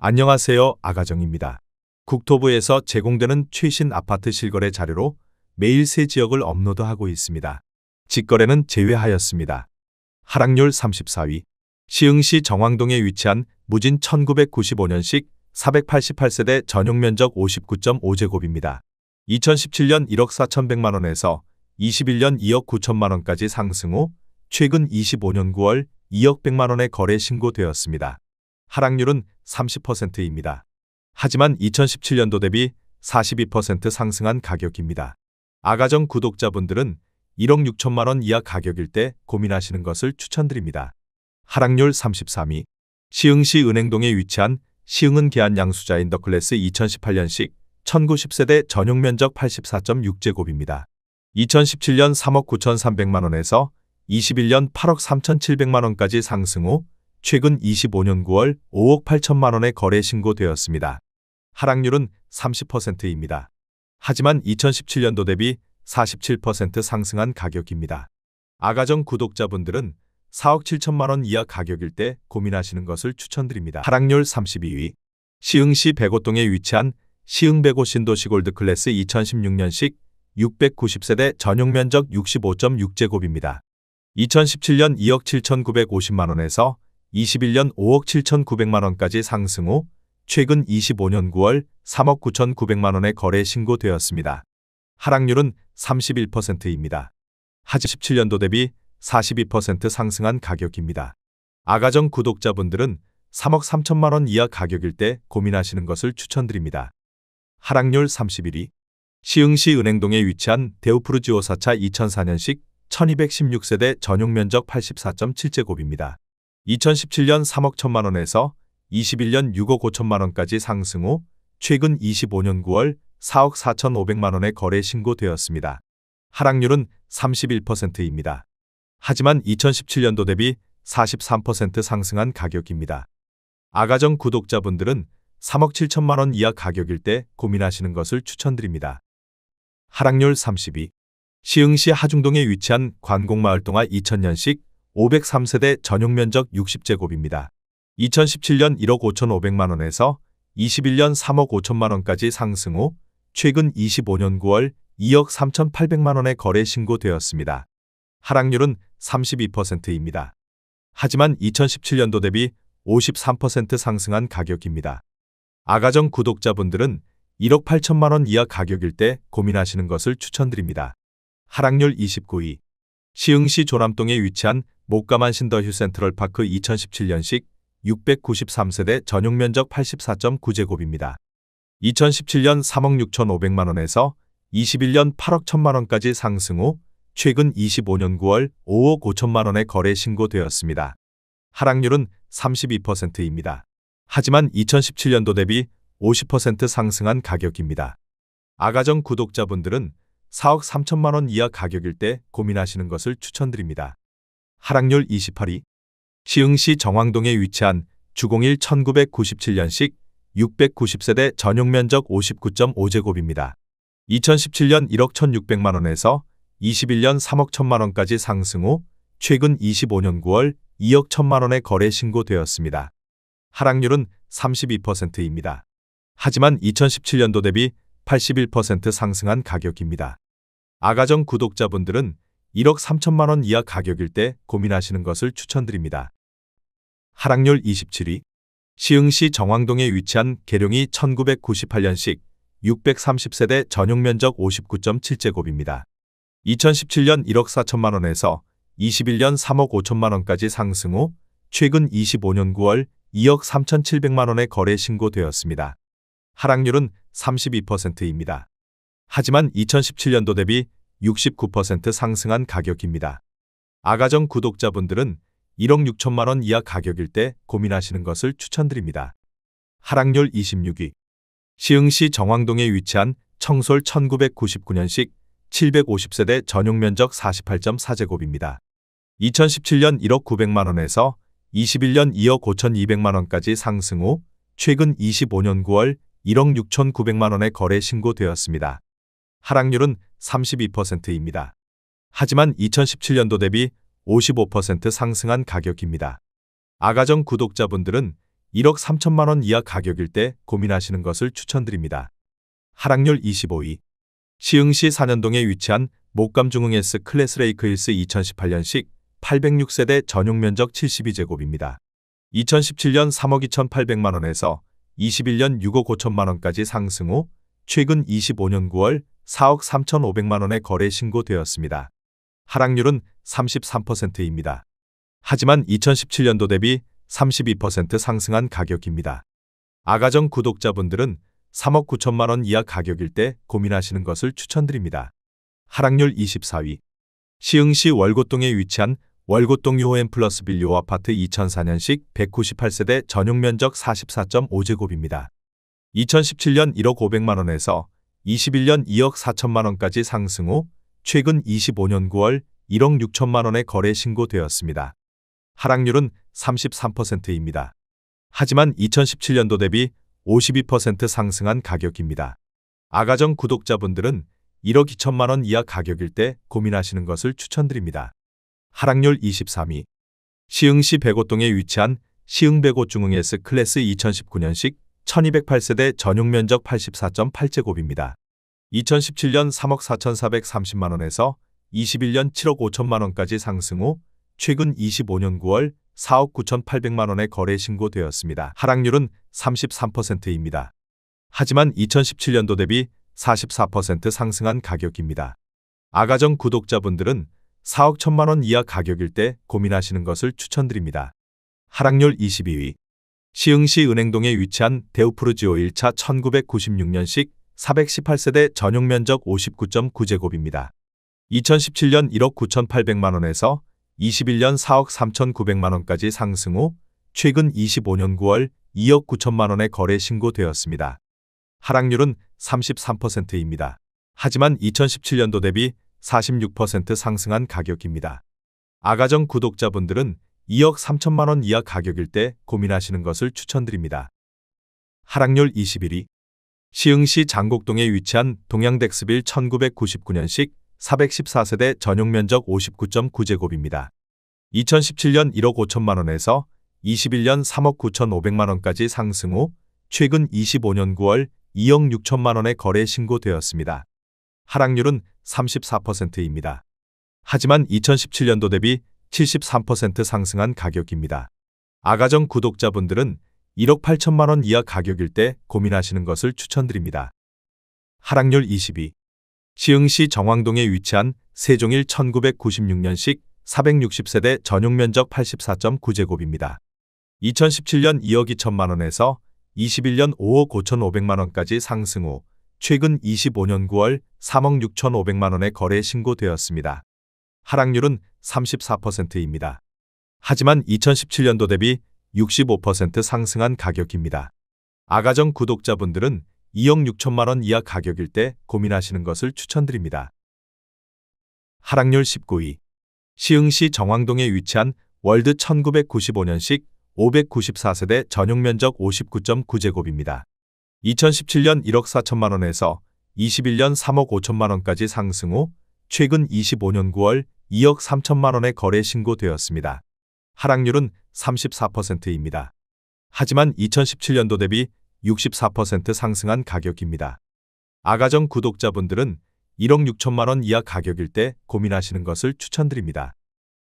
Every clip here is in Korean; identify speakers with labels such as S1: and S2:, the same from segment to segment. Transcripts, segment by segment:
S1: 안녕하세요. 아가정입니다. 국토부에서 제공되는 최신 아파트 실거래 자료로 매일 새 지역을 업로드하고 있습니다. 직거래는 제외하였습니다. 하락률 34위. 시흥시 정왕동에 위치한 무진 1995년식 488세대 전용면적 59.5제곱입니다. 2017년 1억 4,100만원에서 21년 2억 9천만원까지 상승 후 최근 25년 9월 2억 100만원에 거래 신고되었습니다. 하락률은 30%입니다. 하지만 2017년도 대비 42% 상승한 가격입니다. 아가정 구독자분들은 1억 6천만원 이하 가격일 때 고민하시는 것을 추천드립니다. 하락률 33위. 시흥시 은행동에 위치한 시흥은 계한 양수자 인더클래스 2018년식 1910세대 전용면적 84.6제곱입니다. 2017년 3억 9,300만원에서 21년 8억 3,700만원까지 상승 후 최근 25년 9월 5억 8천만원에 거래 신고되었습니다. 하락률은 30%입니다. 하지만 2017년도 대비 47% 상승한 가격입니다. 아가정 구독자분들은 4억 7천만원 이하 가격일 때 고민하시는 것을 추천드립니다. 하락률 32위. 시흥시 백오동에 위치한 시흥 백오 신도시 골드클래스 2016년식 690세대 전용면적 65.6제곱입니다. 2017년 2억 7,950만원에서 21년 5억 7,900만원까지 상승 후 최근 25년 9월 3억 9,900만원에 거래 신고되었습니다. 하락률은 31%입니다. 하지만 17년도 대비 42% 상승한 가격입니다. 아가정 구독자분들은 3억 3천만원 이하 가격일 때 고민하시는 것을 추천드립니다. 하락률 31위. 시흥시 은행동에 위치한 데우프루지오 4차 2004년식 1216세대 전용면적 84.7제곱입니다. 2017년 3억 1천만원에서 21년 6억 5천만원까지 상승 후 최근 25년 9월 4억 4,500만원에 거래 신고되었습니다. 하락률은 31%입니다. 하지만 2017년도 대비 43% 상승한 가격입니다. 아가정 구독자분들은 3억 7천만원 이하 가격일 때 고민하시는 것을 추천드립니다. 하락률 30위. 시흥시 하중동에 위치한 관공마을동화 2000년식 503세대 전용면적 60제곱입니다. 2017년 1억 5,500만원에서 21년 3억 5천만원까지 상승 후 최근 25년 9월 2억 3,800만원에 거래 신고되었습니다. 하락률은 32%입니다. 하지만 2017년도 대비 53% 상승한 가격입니다. 아가정 구독자분들은 1억 8천만원 이하 가격일 때 고민하시는 것을 추천드립니다. 하락률 29위. 시흥시 조남동에 위치한 목가만 신더휴 센트럴파크 2017년식 693세대 전용면적 84.9제곱입니다. 2017년 3억 6,500만원에서 21년 8억 1천만원까지 상승 후 최근 25년 9월 5억 5천만원에 거래 신고되었습니다. 하락률은 32%입니다. 하지만 2017년도 대비 50% 상승한 가격입니다. 아가정 구독자분들은 4억 3천만원 이하 가격일 때 고민하시는 것을 추천드립니다. 하락률 28위. 시흥시 정왕동에 위치한 주공일 1997년식 690세대 전용면적 59.5제곱입니다. 2017년 1억 1,600만원에서 21년 3억 1천만원까지 상승 후 최근 25년 9월 2억 1천만원에 거래 신고되었습니다. 하락률은 32%입니다. 하지만 2017년도 대비 81% 상승한 가격입니다. 아가정 구독자분들은 1억 3천만원 이하 가격일 때 고민하시는 것을 추천드립니다. 하락률 27위. 시흥시 정왕동에 위치한 계룡이 1998년식 630세대 전용면적 59.7제곱입니다. 2017년 1억 4천만원에서 21년 3억 5천만원까지 상승 후 최근 25년 9월 2억 3,700만원에 거래 신고되었습니다. 하락률은 32%입니다. 하지만 2017년도 대비 69% 상승한 가격입니다. 아가정 구독자분들은 1억 6천만원 이하 가격일 때 고민하시는 것을 추천드립니다. 하락률 26위. 시흥시 정왕동에 위치한 청솔 1999년식 750세대 전용면적 48.4제곱입니다. 2017년 1억 900만원에서 21년 2억 5,200만원까지 상승 후 최근 25년 9월 1억 6,900만원에 거래 신고되었습니다. 하락률은 32%입니다. 하지만 2017년도 대비 55% 상승한 가격입니다. 아가정 구독자분들은 1억 3천만 원 이하 가격일 때 고민하시는 것을 추천드립니다. 하락률 25위. 시흥시 산현동에 위치한 목감중흥 S 클래스 레이크힐스 2018년식 806세대 전용 면적 72제곱입니다. 2017년 3억 2,800만 원에서 21년 6억 5천만 원까지 상승 후 최근 25년 9월 4억 3,500만 원에 거래 신고되었습니다. 하락률은 33%입니다. 하지만 2017년도 대비 32% 상승한 가격입니다. 아가정 구독자분들은 3억 9천만 원 이하 가격일 때 고민하시는 것을 추천드립니다. 하락률 24위. 시흥시 월곶동에 위치한 월곶동 유호엠 플러스 빌리오 아파트 2004년식 198세대 전용 면적 44.5제곱입니다. 2017년 1억 500만 원에서 21년 2억 4천만 원까지 상승 후 최근 25년 9월 1억 6천만 원에 거래 신고되었습니다. 하락률은 33%입니다. 하지만 2017년도 대비 52% 상승한 가격입니다. 아가정 구독자분들은 1억 2천만 원 이하 가격일 때 고민하시는 것을 추천드립니다. 하락률 23위. 시흥시 백오동에 위치한 시흥 백오중흥 S 클래스 2019년식 1208세대 전용 면적 84.8제곱입니다. 2017년 3억 4,430만 원에서 21년 7억 5천만 원까지 상승 후 최근 25년 9월 4억 9,800만 원에 거래 신고되었습니다. 하락률은 33%입니다. 하지만 2017년도 대비 44% 상승한 가격입니다. 아가정 구독자분들은 4억 1천만 원 이하 가격일 때 고민하시는 것을 추천드립니다. 하락률 22위. 시흥시 은행동에 위치한 데우프루지오 1차 1996년식 418세대 전용 면적 59.9제곱입니다. 2017년 1억 9,800만 원에서 21년 4억 3,900만 원까지 상승 후 최근 25년 9월 2억 9천만 원에 거래 신고되었습니다. 하락률은 33%입니다. 하지만 2017년도 대비 46% 상승한 가격입니다. 아가정 구독자분들은 2억 3천만 원 이하 가격일 때 고민하시는 것을 추천드립니다. 하락률 21위. 시흥시 장곡동에 위치한 동양덱스빌 1999년식 414세대 전용 면적 59.9제곱입니다. 2017년 1억 5천만 원에서 21년 3억 9,500만 원까지 상승 후 최근 25년 9월 2억 6천만 원에 거래 신고되었습니다. 하락률은 34%입니다. 하지만 2017년도 대비 73% 상승한 가격입니다. 아가정 구독자분들은 1억 8천만 원 이하 가격일 때 고민하시는 것을 추천드립니다. 하락률 22. 시흥시 정왕동에 위치한 세종일 1996년식 460세대 전용 면적 84.9제곱입니다. 2017년 2억 2천만 원에서 21년 5억 5,500만 원까지 상승 후 최근 25년 9월 3억 6,500만 원에 거래 신고되었습니다. 하락률은 34%입니다. 하지만 2017년도 대비 65% 상승한 가격입니다. 아가정 구독자분들은 2억 6천만 원 이하 가격일 때 고민하시는 것을 추천드립니다. 하락률 19위. 시흥시 정왕동에 위치한 월드 1995년식 594세대 전용 면적 59.9제곱입니다. 2017년 1억 4천만 원에서 21년 3억 5천만 원까지 상승 후 최근 25년 9월 2억 3천만 원에 거래 신고되었습니다. 하락률은 34%입니다. 하지만 2017년도 대비 64% 상승한 가격입니다. 아가정 구독자분들은 1억 6천만 원 이하 가격일 때 고민하시는 것을 추천드립니다.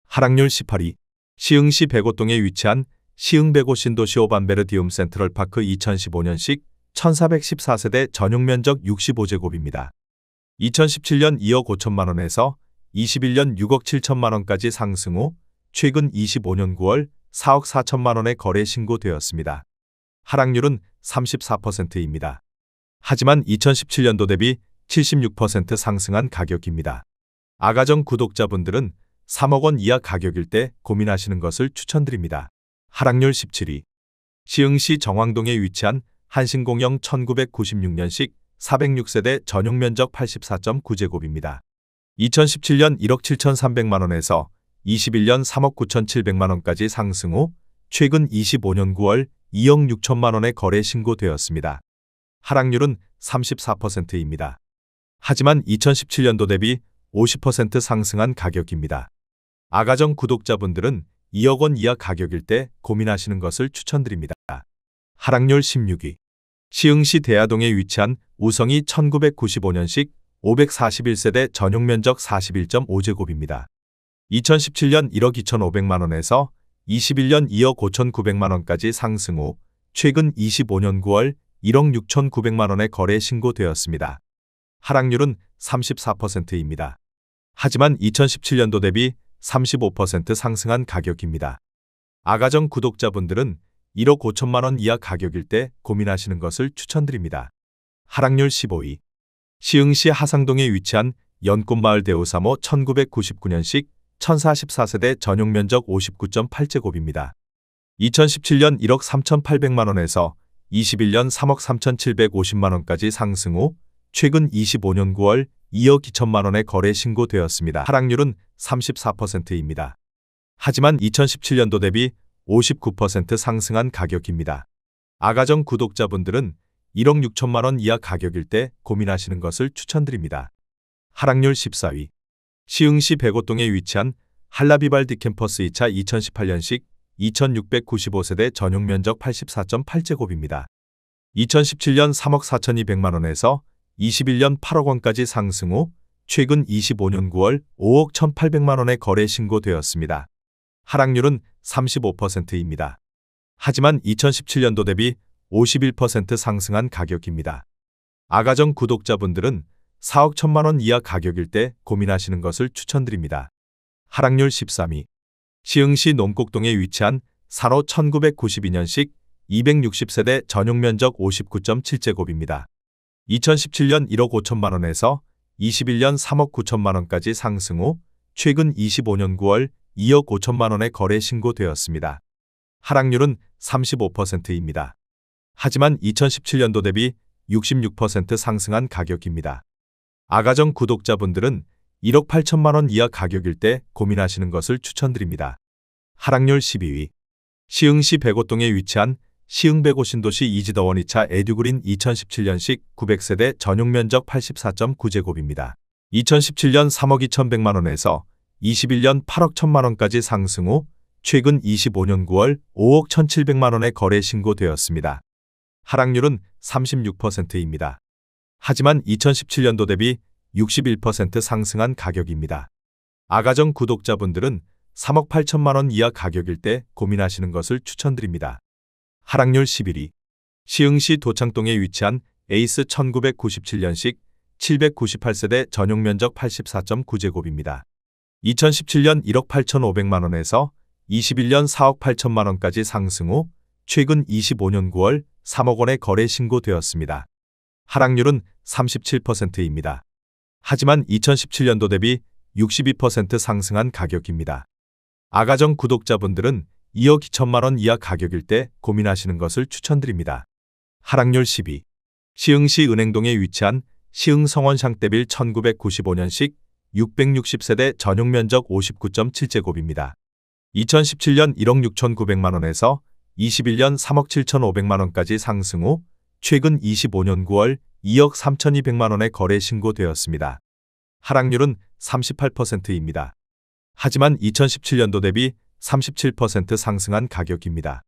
S1: 하락률 18위. 시흥시 백오동에 위치한 시흥 백오 신도시 오반베르디움 센트럴파크 2015년식 1414세대 전용 면적 65제곱입니다. 2017년 2억 5천만 원에서 21년 6억 7천만 원까지 상승 후 최근 25년 9월 4억 4천만 원에 거래 신고되었습니다. 하락률은 34%입니다. 하지만 2017년도 대비 76% 상승한 가격입니다. 아가정 구독자분들은 3억 원 이하 가격일 때 고민하시는 것을 추천드립니다. 하락률 17위. 시흥시 정왕동에 위치한 한신공영 1996년식 406세대 전용 면적 84.9제곱입니다. 2017년 1억 7,300만 원에서 21년 3억 9,700만 원까지 상승 후 최근 25년 9월 2억 6천만 원에 거래 신고되었습니다. 하락률은 34%입니다. 하지만 2017년도 대비 50% 상승한 가격입니다. 아가정 구독자분들은 2억 원 이하 가격일 때 고민하시는 것을 추천드립니다. 하락률 16위. 시흥시 대야동에 위치한 우성이 1995년식 541세대 전용 면적 41.5제곱입니다. 2017년 1억 2,500만 원에서 21년 2억 5,900만 원까지 상승 후 최근 25년 9월 1억 6,900만 원에 거래 신고되었습니다. 하락률은 34%입니다. 하지만 2017년도 대비 35% 상승한 가격입니다. 아가정 구독자분들은 1억 5천만 원 이하 가격일 때 고민하시는 것을 추천드립니다. 하락률 15위. 시흥시 하상동에 위치한 연꽃마을 대우사모 1999년식 1044세대 전용 면적 59.8제곱입니다. 2017년 1억 3,800만 원에서 21년 3억 3,750만 원까지 상승 후 최근 25년 9월 2억 2천만 원에 거래 신고되었습니다. 하락률은 34%입니다. 하지만 2017년도 대비 59% 상승한 가격입니다. 아가정 구독자분들은 1억 6천만 원 이하 가격일 때 고민하시는 것을 추천드립니다. 하락률 14위. 시흥시 백오동에 위치한 한라비발디 캠퍼스 2차 2018년식 2695세대 전용 면적 84.8제곱입니다. 2017년 3억 4,200만 원에서 21년 8억 원까지 상승 후 최근 25년 9월 5억 1,800만 원에 거래 신고되었습니다. 하락률은 35%입니다. 하지만 2017년도 대비 51% 상승한 가격입니다. 아가정 구독자분들은 4억 1천만 원 이하 가격일 때 고민하시는 것을 추천드립니다. 하락률 13위. 시흥시 논곡동에 위치한 산호 1992년식 260세대 전용 면적 59.7제곱입니다. 2017년 1억 5천만 원에서 21년 3억 9천만 원까지 상승 후 최근 25년 9월 2억 5천만 원에 거래 신고되었습니다. 하락률은 35%입니다. 하지만 2017년도 대비 66% 상승한 가격입니다. 아가정 구독자분들은 1억 8천만 원 이하 가격일 때 고민하시는 것을 추천드립니다. 하락률 12위. 시흥시 백오동에 위치한 시흥백오 신도시 이지더원 2차 에듀그린 2017년식 900세대 전용 면적 84.9제곱입니다. 2017년 3억 2,100만 원에서 21년 8억 1천만 원까지 상승 후 최근 25년 9월 5억 1,700만 원에 거래 신고되었습니다. 하락률은 36%입니다. 하지만 2017년도 대비 61% 상승한 가격입니다. 아가정 구독자분들은 3억 8천만 원 이하 가격일 때 고민하시는 것을 추천드립니다. 하락률 11위. 시흥시 도창동에 위치한 에이스 1997년식 798세대 전용 면적 84.9제곱입니다. 2017년 1억 8,500만 원에서 21년 4억 8천만 원까지 상승 후 최근 25년 9월 3억 원에 거래 신고되었습니다. 하락률은 37%입니다. 하지만 2017년도 대비 62% 상승한 가격입니다. 아가정 구독자분들은 2억 2천만 원 이하 가격일 때 고민하시는 것을 추천드립니다. 하락률 10위. 시흥시 은행동에 위치한 시흥성원샹떼빌 1995년식 660세대 전용 면적 59.7제곱입니다. 2017년 1억 6,900만 원에서 21년 3억 7,500만 원까지 상승 후 최근 25년 9월 2억 3,200만 원에 거래 신고되었습니다. 하락률은 38%입니다. 하지만 2017년도 대비 37% 상승한 가격입니다.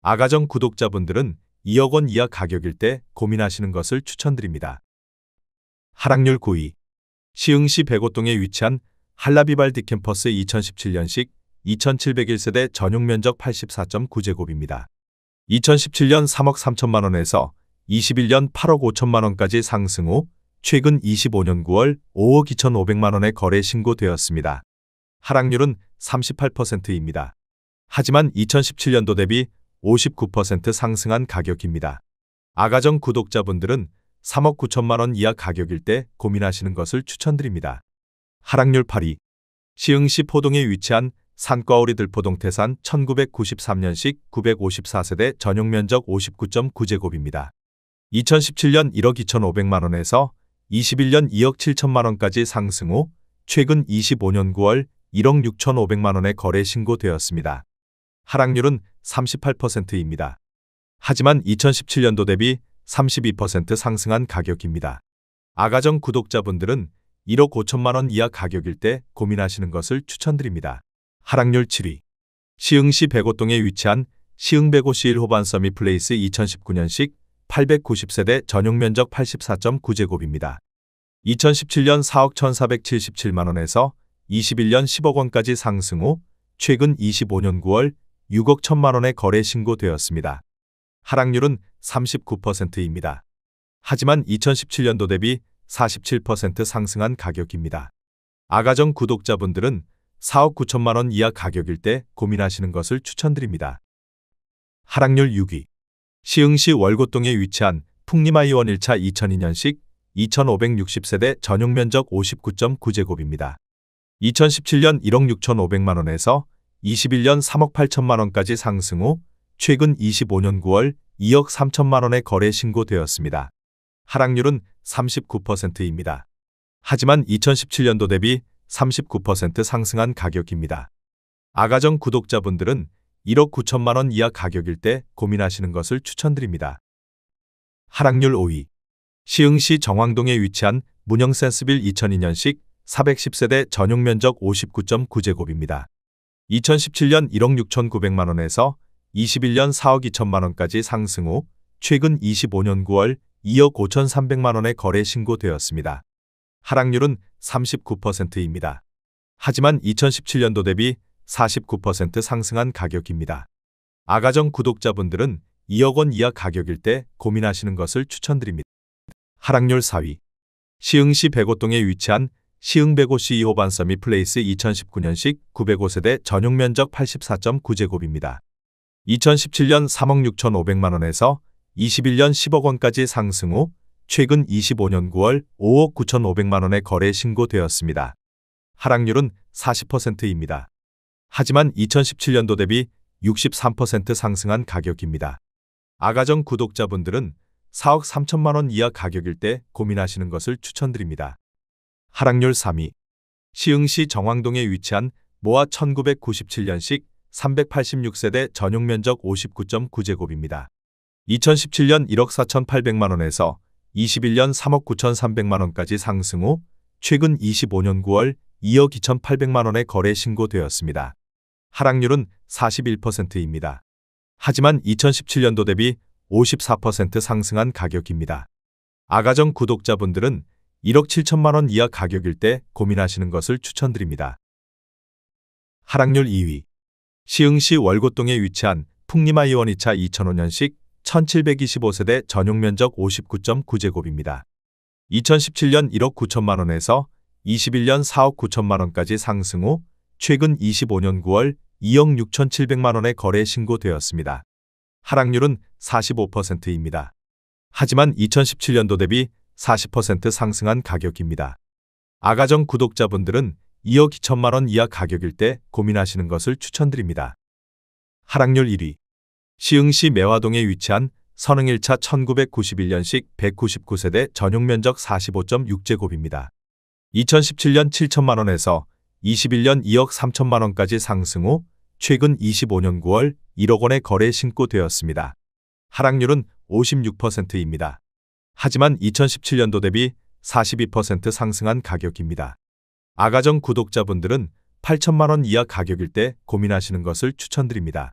S1: 아가정 구독자분들은 2억 원 이하 가격일 때 고민하시는 것을 추천드립니다. 하락률 9위. 시흥시 백오동에 위치한 한라비발디 캠퍼스 2017년식 2701세대 전용 면적 84.9제곱입니다. 2017년 3억 3천만 원에서 21년 8억 5천만 원까지 상승 후 최근 25년 9월 5억 2,500만 원에 거래 신고되었습니다. 하락률은 38%입니다. 하지만 2017년도 대비 59% 상승한 가격입니다. 아가정 구독자분들은 3억 9천만 원 이하 가격일 때 고민하시는 것을 추천드립니다. 하락률 8위. 시흥시 포동에 위치한 산과오리 들포동 태산 1993년식 954세대 전용 면적 59.9제곱입니다. 2017년 1억 2,500만 원에서 21년 2억 7천만 원까지 상승 후 최근 25년 9월 1억 6,500만 원에 거래 신고되었습니다. 하락률은 38%입니다. 하지만 2017년도 대비 32% 상승한 가격입니다. 아가정 구독자분들은 1억 5천만 원 이하 가격일 때 고민하시는 것을 추천드립니다. 하락률 7위. 시흥시 백오동에 위치한 시흥 151 호반 서밋 플레이스 2019년식 890세대 전용 면적 84.9제곱입니다. 2017년 4억 1,477만원에서 21년 10억원까지 상승 후 최근 25년 9월 6억 1천만원에 거래 신고되었습니다. 하락률은 39%입니다. 하지만 2017년도 대비 47% 상승한 가격입니다. 아가정 구독자분들은 4억 9천만원 이하 가격일 때 고민하시는 것을 추천드립니다. 하락률 6위. 시흥시 월곶동에 위치한 풍림아이원 1차 2002년식 2560세대 전용 면적 59.9제곱입니다. 2017년 1억 6,500만원에서 21년 3억 8천만원까지 상승 후 최근 25년 9월 2억 3천만원에 거래 신고되었습니다. 하락률은 39%입니다. 하지만 2017년도 대비 39% 상승한 가격입니다. 아가정 구독자분들은 1억 9천만원 이하 가격일 때 고민하시는 것을 추천드립니다. 하락률 5위. 시흥시 정왕동에 위치한 문영 센스빌 2002년식 410세대 전용 면적 59.9제곱입니다. 2017년 1억 6,900만원에서 21년 4억 2천만원까지 상승 후 최근 25년 9월 2억 5,300만원에 거래 신고되었습니다. 하락률은 39%입니다. 하지만 2017년도 대비 49% 상승한 가격입니다. 아가정 구독자분들은 2억원 이하 가격일 때 고민하시는 것을 추천드립니다. 하락률 4위. 시흥시 백오동에 위치한 시흥 105C 2호반 서밋 플레이스 2019년식 905세대 전용 면적 84.9제곱입니다. 2017년 3억 6,500만원에서 21년 10억원까지 상승 후 최근 25년 9월 5억 9,500만원에 거래 신고되었습니다. 하락률은 40%입니다. 하지만 2017년도 대비 63% 상승한 가격입니다. 아가정 구독자분들은 4억 3천만원 이하 가격일 때 고민하시는 것을 추천드립니다. 하락률 3위. 시흥시 정왕동에 위치한 모아 1997년식 386세대 전용 면적 59.9제곱입니다. 2017년 1억 4,800만원에서 21년 3억 9,300만원까지 상승 후 최근 25년 9월 2억 2,800만원에 거래 신고되었습니다. 하락률은 41%입니다. 하지만 2017년도 대비 54% 상승한 가격입니다. 아가정 구독자분들은 1억 7천만원 이하 가격일 때 고민하시는 것을 추천드립니다. 하락률 2위. 시흥시 월곶동에 위치한 풍림아이원 2차 2005년식 1725세대 전용 면적 59.9제곱입니다. 2017년 1억 9천만원에서 21년 4억 9천만원까지 상승 후 최근 25년 9월 2억 6,700만원에 거래 신고되었습니다. 하락률은 45%입니다. 하지만 2017년도 대비 40% 상승한 가격입니다. 아가정 구독자분들은 2억 2천만원 이하 가격일 때 고민하시는 것을 추천드립니다. 하락률 1위. 시흥시 매화동에 위치한 선흥 1차 1991년식 199세대 전용 면적 45.6제곱입니다. 2017년 7천만원에서 21년 2억 3천만원까지 상승 후 최근 25년 9월 1억원에 거래 신고되었습니다. 하락률은 56%입니다. 하지만 2017년도 대비 42% 상승한 가격입니다. 아가정 구독자분들은 8천만원 이하 가격일 때 고민하시는 것을 추천드립니다.